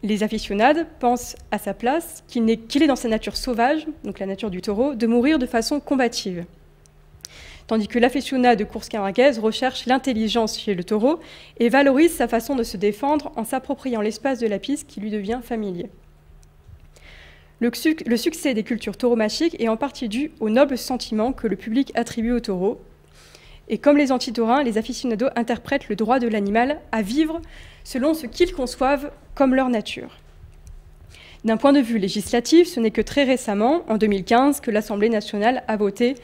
Les aficionados pensent à sa place qu'il est dans sa nature sauvage, donc la nature du taureau, de mourir de façon combative. Tandis que l'aficionado de course camarguaise recherche l'intelligence chez le taureau et valorise sa façon de se défendre en s'appropriant l'espace de la piste qui lui devient familier. Le succès des cultures tauromachiques est en partie dû au noble sentiment que le public attribue au taureau. Et comme les antitaurins, les aficionados interprètent le droit de l'animal à vivre selon ce qu'ils conçoivent comme leur nature. D'un point de vue législatif, ce n'est que très récemment, en 2015, que l'Assemblée nationale a voté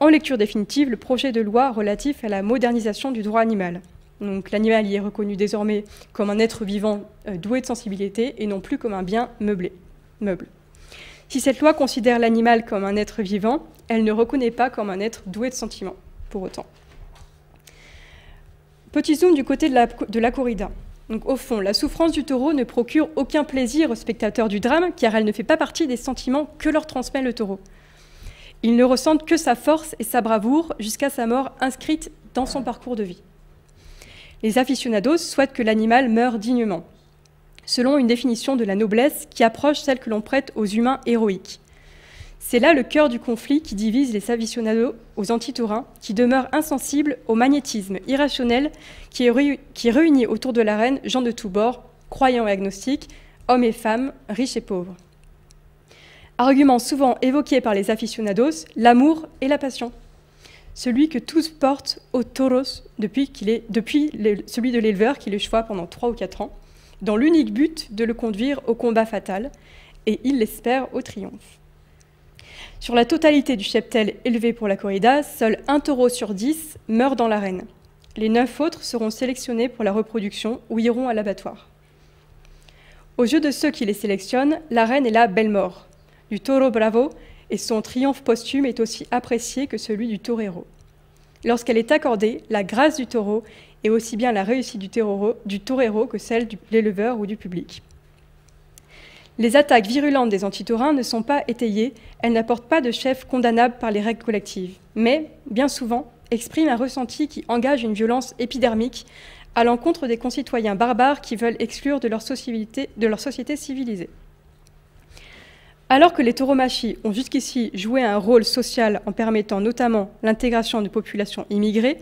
en lecture définitive le projet de loi relatif à la modernisation du droit animal. Donc l'animal y est reconnu désormais comme un être vivant doué de sensibilité et non plus comme un bien meuble. Si cette loi considère l'animal comme un être vivant, elle ne reconnaît pas comme un être doué de sentiments, pour autant. Petit zoom du côté de la corrida. Donc, au fond, la souffrance du taureau ne procure aucun plaisir aux spectateurs du drame, car elle ne fait pas partie des sentiments que leur transmet le taureau. Ils ne ressentent que sa force et sa bravoure jusqu'à sa mort inscrite dans son parcours de vie. Les aficionados souhaitent que l'animal meure dignement, selon une définition de la noblesse qui approche celle que l'on prête aux humains héroïques. C'est là le cœur du conflit qui divise les aficionados aux antitaurins, qui demeurent insensibles au magnétisme irrationnel qui réunit autour de l'arène gens de tous bords, croyants et agnostiques, hommes et femmes, riches et pauvres. Argument souvent évoqué par les aficionados, l'amour et la passion. Celui que tous portent aux tauros depuis celui de l'éleveur qui le choisit pendant 3 ou 4 ans, dans l'unique but de le conduire au combat fatal, et il l'espère au triomphe. Sur la totalité du cheptel élevé pour la corrida, seul un taureau sur 10 meurt dans l'arène. Les 9 autres seront sélectionnés pour la reproduction ou iront à l'abattoir. Aux yeux de ceux qui les sélectionnent, l'arène est la belle mort du taureau bravo et son triomphe posthume est aussi apprécié que celui du torero. Lorsqu'elle est accordée, la grâce du taureau est aussi bien la réussite du torero que celle de l'éleveur ou du public. Les attaques virulentes des antitaurins ne sont pas étayées, elles n'apportent pas de chef condamnable par les règles collectives, mais, bien souvent, expriment un ressenti qui engage une violence épidermique à l'encontre des concitoyens barbares qui veulent exclure de leur société civilisée. Alors que les tauromachis ont jusqu'ici joué un rôle social en permettant notamment l'intégration de populations immigrées,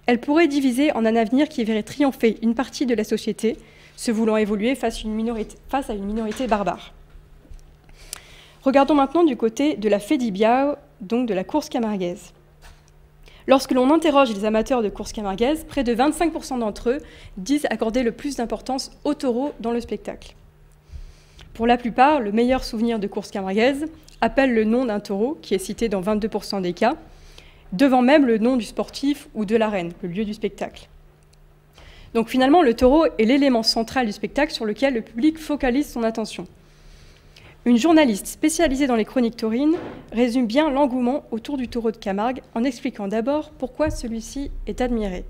elles pourraient diviser en un avenir qui verrait triompher une partie de la société, se voulant évoluer face à une minorité barbare. Regardons maintenant du côté de la Fedibiao, donc de la course camarguaise. Lorsque l'on interroge les amateurs de course camarguaise, près de 25% d'entre eux disent accorder le plus d'importance au taureau dans le spectacle. Pour la plupart, le meilleur souvenir de course camarguaise appelle le nom d'un taureau, qui est cité dans 22% des cas, devant même le nom du sportif ou de l'arène, le lieu du spectacle. Donc finalement, le taureau est l'élément central du spectacle sur lequel le public focalise son attention. Une journaliste spécialisée dans les chroniques taurines résume bien l'engouement autour du taureau de Camargue en expliquant d'abord pourquoi celui-ci est admiré.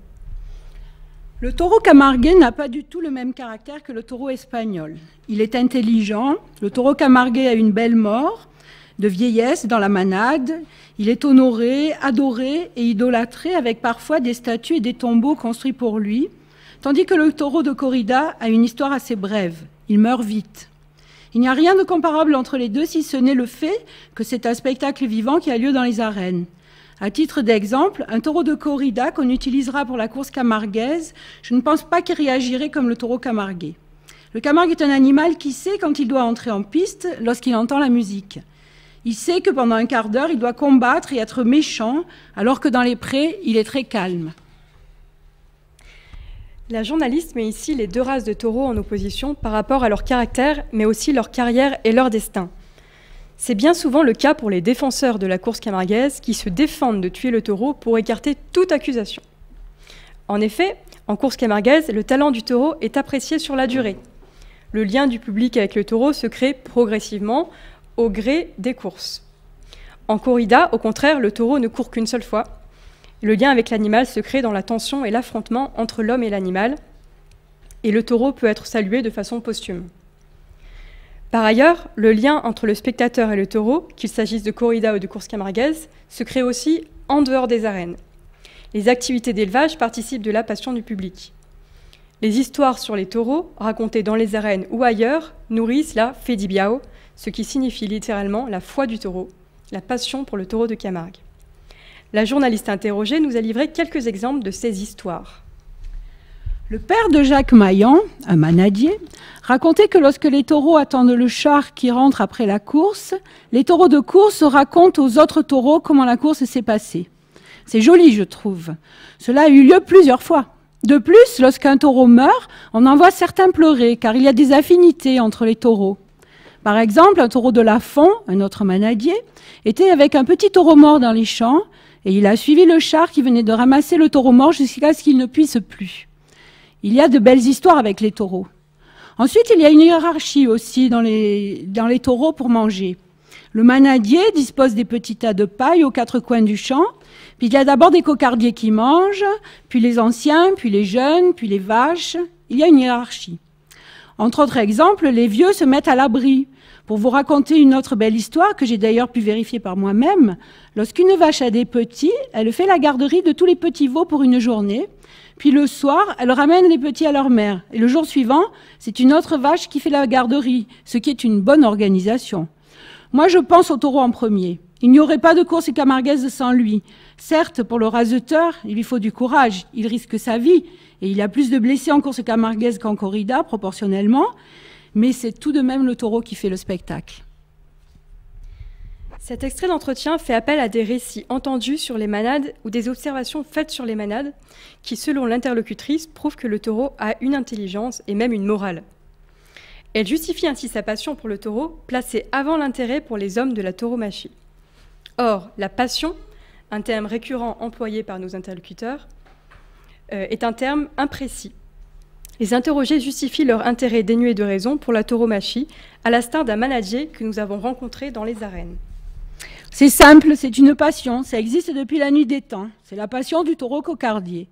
Le taureau camarguais n'a pas du tout le même caractère que le taureau espagnol. Il est intelligent, le taureau camarguais a une belle mort, de vieillesse dans la manade, il est honoré, adoré et idolâtré avec parfois des statues et des tombeaux construits pour lui, tandis que le taureau de corrida a une histoire assez brève, il meurt vite. Il n'y a rien de comparable entre les deux si ce n'est le fait que c'est un spectacle vivant qui a lieu dans les arènes. À titre d'exemple, un taureau de corrida qu'on utilisera pour la course camarguaise, je ne pense pas qu'il réagirait comme le taureau camarguais. Le Camargue est un animal qui sait quand il doit entrer en piste lorsqu'il entend la musique. Il sait que pendant un quart d'heure, il doit combattre et être méchant, alors que dans les prés, il est très calme. La journaliste met ici les deux races de taureaux en opposition par rapport à leur caractère, mais aussi leur carrière et leur destin. C'est bien souvent le cas pour les défenseurs de la course camarguaise qui se défendent de tuer le taureau pour écarter toute accusation. En effet, en course camarguaise, le talent du taureau est apprécié sur la durée. Le lien du public avec le taureau se crée progressivement au gré des courses. En corrida, au contraire, le taureau ne court qu'une seule fois. Le lien avec l'animal se crée dans la tension et l'affrontement entre l'homme et l'animal, et le taureau peut être salué de façon posthume. Par ailleurs, le lien entre le spectateur et le taureau, qu'il s'agisse de corrida ou de course camarguaise, se crée aussi en dehors des arènes. Les activités d'élevage participent de la passion du public. Les histoires sur les taureaux, racontées dans les arènes ou ailleurs, nourrissent la fe di Biao, ce qui signifie littéralement la foi du taureau, la passion pour le taureau de Camargue. La journaliste interrogée nous a livré quelques exemples de ces histoires. Le père de Jacques Maillan, un manadier, racontait que lorsque les taureaux attendent le char qui rentre après la course, les taureaux de course racontent aux autres taureaux comment la course s'est passée. C'est joli, je trouve. Cela a eu lieu plusieurs fois. De plus, lorsqu'un taureau meurt, on en voit certains pleurer, car il y a des affinités entre les taureaux. Par exemple, un taureau de Lafont, un autre manadier, était avec un petit taureau mort dans les champs, et il a suivi le char qui venait de ramasser le taureau mort jusqu'à ce qu'il ne puisse plus. Il y a de belles histoires avec les taureaux. Ensuite, il y a une hiérarchie aussi dans les taureaux pour manger. Le manadier dispose des petits tas de paille aux quatre coins du champ. Puis il y a d'abord des cocardiers qui mangent, puis les anciens, puis les jeunes, puis les vaches. Il y a une hiérarchie. Entre autres exemples, les vieux se mettent à l'abri. Pour vous raconter une autre belle histoire, que j'ai d'ailleurs pu vérifier par moi-même, lorsqu'une vache a des petits, elle fait la garderie de tous les petits veaux pour une journée. Puis le soir, elle ramène les petits à leur mère. Et le jour suivant, c'est une autre vache qui fait la garderie, ce qui est une bonne organisation. Moi, je pense au taureau en premier. Il n'y aurait pas de course camarguaise sans lui. Certes, pour le raseteur, il lui faut du courage. Il risque sa vie. Et il y a plus de blessés en course camarguaise qu'en corrida, proportionnellement. Mais c'est tout de même le taureau qui fait le spectacle. Cet extrait d'entretien fait appel à des récits entendus sur les manades ou des observations faites sur les manades qui, selon l'interlocutrice, prouvent que le taureau a une intelligence et même une morale. Elle justifie ainsi sa passion pour le taureau, placée avant l'intérêt pour les hommes de la tauromachie. Or, la passion, un terme récurrent employé par nos interlocuteurs, est un terme imprécis. Les interrogés justifient leur intérêt dénué de raison pour la tauromachie, à l'instar d'un manadier que nous avons rencontré dans les arènes. C'est simple, c'est une passion, ça existe depuis la nuit des temps. C'est la passion du taureau cocardier.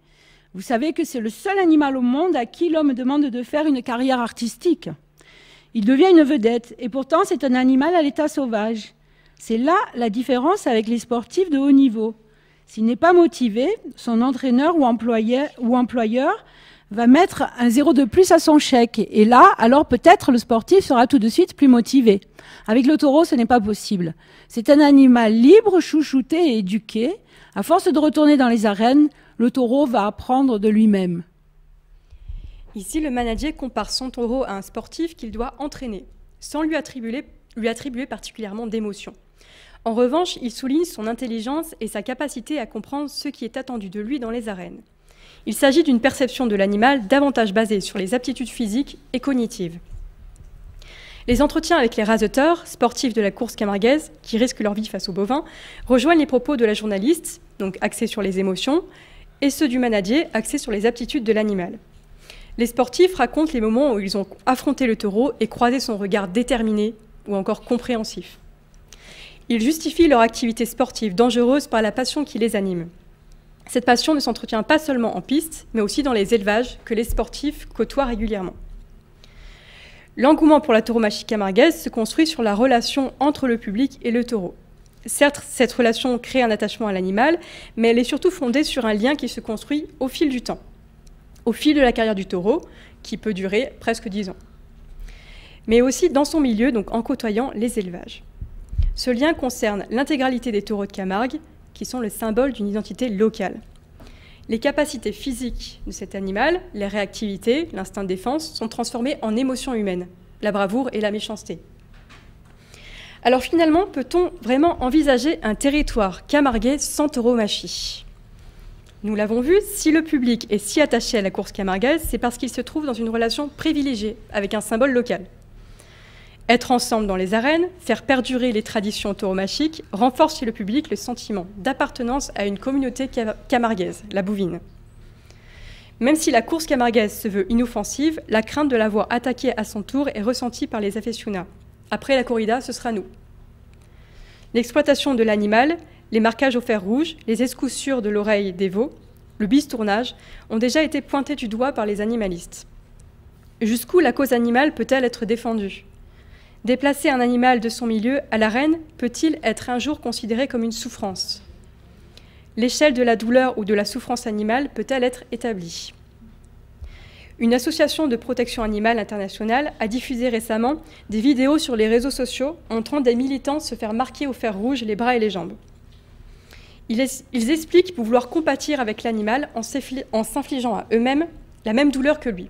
Vous savez que c'est le seul animal au monde à qui l'homme demande de faire une carrière artistique. Il devient une vedette, et pourtant c'est un animal à l'état sauvage. C'est là la différence avec les sportifs de haut niveau. S'il n'est pas motivé, son entraîneur ou employeur va mettre un 0 de plus à son chèque. Et là, alors peut-être le sportif sera tout de suite plus motivé. Avec le taureau, ce n'est pas possible. C'est un animal libre, chouchouté et éduqué. À force de retourner dans les arènes, le taureau va apprendre de lui-même. Ici, le manadier compare son taureau à un sportif qu'il doit entraîner, sans lui attribuer particulièrement d'émotion. En revanche, il souligne son intelligence et sa capacité à comprendre ce qui est attendu de lui dans les arènes. Il s'agit d'une perception de l'animal davantage basée sur les aptitudes physiques et cognitives. Les entretiens avec les raseteurs, sportifs de la course camarguaise, qui risquent leur vie face aux bovins, rejoignent les propos de la journaliste, donc axés sur les émotions, et ceux du manadier, axés sur les aptitudes de l'animal. Les sportifs racontent les moments où ils ont affronté le taureau et croisé son regard déterminé ou encore compréhensif. Ils justifient leur activité sportive dangereuse par la passion qui les anime. Cette passion ne s'entretient pas seulement en piste, mais aussi dans les élevages que les sportifs côtoient régulièrement. L'engouement pour la tauromachie camarguaise se construit sur la relation entre le public et le taureau. Certes, cette relation crée un attachement à l'animal, mais elle est surtout fondée sur un lien qui se construit au fil du temps, au fil de la carrière du taureau, qui peut durer presque 10 ans. Mais aussi dans son milieu, donc en côtoyant les élevages. Ce lien concerne l'intégralité des taureaux de Camargue, qui sont le symbole d'une identité locale. Les capacités physiques de cet animal, les réactivités, l'instinct de défense, sont transformées en émotions humaines, la bravoure et la méchanceté. Alors finalement, peut-on vraiment envisager un territoire camarguais sans tauromachie ? Nous l'avons vu, si le public est si attaché à la course camarguaise, c'est parce qu'il se trouve dans une relation privilégiée avec un symbole local. Être ensemble dans les arènes, faire perdurer les traditions tauromachiques, renforce chez le public le sentiment d'appartenance à une communauté camarguaise, la bouvine. Même si la course camarguaise se veut inoffensive, la crainte de la voir attaquée à son tour est ressentie par les aficionados. Après la corrida, ce sera nous. L'exploitation de l'animal, les marquages au fer rouge, les escoussures de l'oreille des veaux, le bistournage ont déjà été pointés du doigt par les animalistes. Jusqu'où la cause animale peut-elle être défendue ? Déplacer un animal de son milieu à l'arène peut-il être un jour considéré comme une souffrance ? L'échelle de la douleur ou de la souffrance animale peut-elle être établie ? Une association de protection animale internationale a diffusé récemment des vidéos sur les réseaux sociaux montrant des militants se faire marquer au fer rouge les bras et les jambes. Ils expliquent vouloir compatir avec l'animal en s'infligeant à eux-mêmes la même douleur que lui.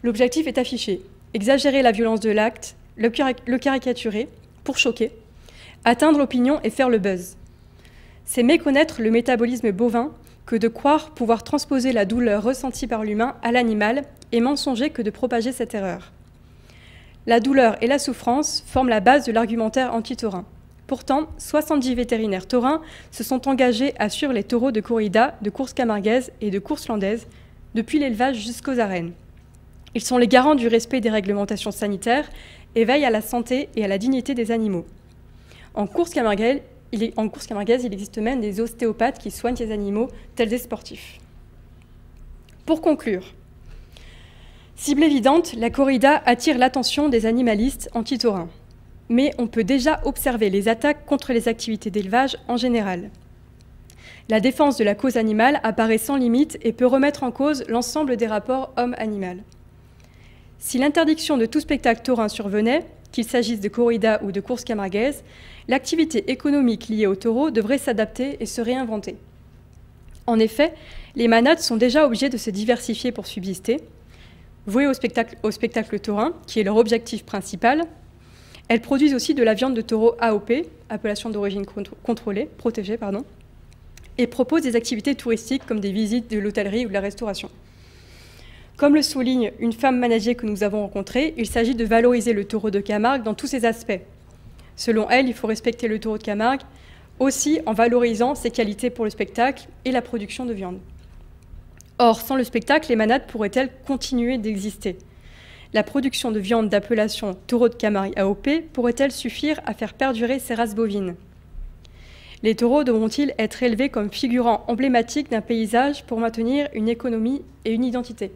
L'objectif est affiché: exagérer la violence de l'acte, le caricaturer pour choquer, atteindre l'opinion et faire le buzz. C'est méconnaître le métabolisme bovin que de croire pouvoir transposer la douleur ressentie par l'humain à l'animal et mensonger que de propager cette erreur. La douleur et la souffrance forment la base de l'argumentaire anti-taurin. Pourtant, 70 vétérinaires taurins se sont engagés à suivre les taureaux de corrida, de course camarguaise et de course landaise, depuis l'élevage jusqu'aux arènes. Ils sont les garants du respect des réglementations sanitaires et veillent à la santé et à la dignité des animaux. En course camarguaise, il existe même des ostéopathes qui soignent ces animaux, tels des sportifs. Pour conclure, cible évidente, la corrida attire l'attention des animalistes anti-taurins. Mais on peut déjà observer les attaques contre les activités d'élevage en général. La défense de la cause animale apparaît sans limite et peut remettre en cause l'ensemble des rapports homme-animal. Si l'interdiction de tout spectacle taurin survenait, qu'il s'agisse de corrida ou de course camarguaise, l'activité économique liée au taureau devrait s'adapter et se réinventer. En effet, les manades sont déjà obligées de se diversifier pour subsister. Vouées au spectacle taurin, qui est leur objectif principal, elles produisent aussi de la viande de taureau AOP, appellation d'origine protégée, et proposent des activités touristiques comme des visites de l'hôtellerie ou de la restauration. Comme le souligne une femme managée que nous avons rencontrée, il s'agit de valoriser le taureau de Camargue dans tous ses aspects. Selon elle, il faut respecter le taureau de Camargue aussi en valorisant ses qualités pour le spectacle et la production de viande. Or, sans le spectacle, les manades pourraient-elles continuer d'exister? La production de viande d'appellation taureau de Camargue AOP pourrait-elle suffire à faire perdurer ces races bovines? Les taureaux devront-ils être élevés comme figurants emblématiques d'un paysage pour maintenir une économie et une identité?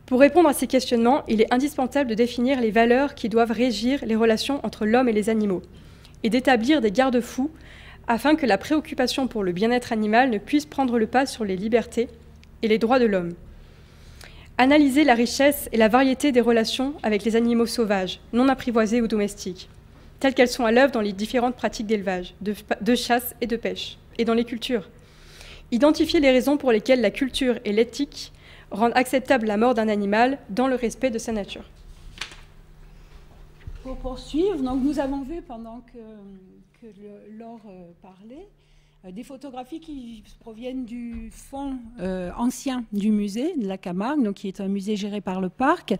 Pour répondre à ces questionnements, il est indispensable de définir les valeurs qui doivent régir les relations entre l'homme et les animaux et d'établir des garde-fous afin que la préoccupation pour le bien-être animal ne puisse prendre le pas sur les libertés et les droits de l'homme. Analyser la richesse et la variété des relations avec les animaux sauvages, non apprivoisés ou domestiques, telles qu'elles sont à l'œuvre dans les différentes pratiques d'élevage, de chasse et de pêche, et dans les cultures. Identifier les raisons pour lesquelles la culture et l'éthique rendent acceptable la mort d'un animal dans le respect de sa nature. Pour poursuivre, donc nous avons vu pendant que Laure parlait des photographies qui proviennent du fond ancien du musée de la Camargue, donc qui est un musée géré par le parc.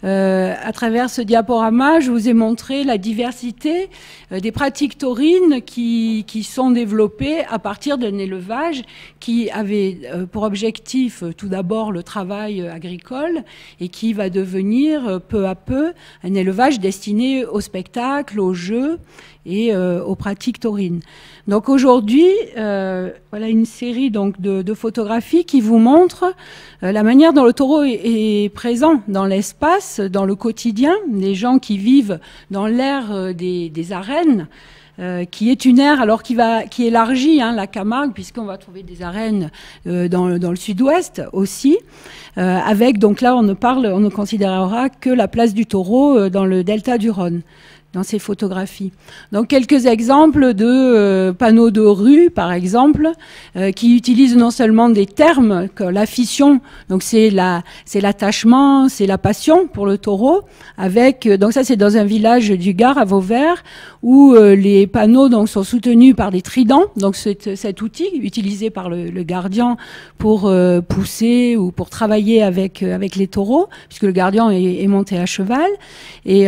À travers ce diaporama, je vous ai montré la diversité des pratiques taurines qui sont développées à partir d'un élevage qui avait pour objectif tout d'abord le travail agricole et qui va devenir peu à peu un élevage destiné au spectacle, au jeu et aux pratiques taurines. Donc aujourd'hui, voilà une série donc de photographies qui vous montrent la manière dont le taureau est présent dans l'espace, dans le quotidien, des gens qui vivent dans l'ère des arènes, qui est une aire alors qui élargit la Camargue, puisqu'on va trouver des arènes dans le sud-ouest aussi, avec donc là on ne considérera que la place du taureau dans le delta du Rhône, dans ces photographies. Donc quelques exemples de panneaux de rue, par exemple, qui utilisent non seulement des termes que la fission, donc c'est l'attachement, c'est la passion pour le taureau, avec donc ça c'est dans un village du Gard à Vauvert, où les panneaux donc sont soutenus par des tridents, donc cet outil utilisé par le gardien pour pousser ou pour travailler avec les taureaux, puisque le gardien est monté à cheval, et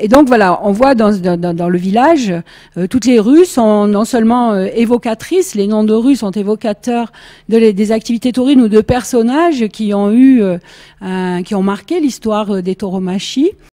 donc voilà, on voit dans le village, toutes les rues sont non seulement évocatrices, les noms de rues sont évocateurs des activités taurines ou de personnages qui ont marqué l'histoire des tauromachie.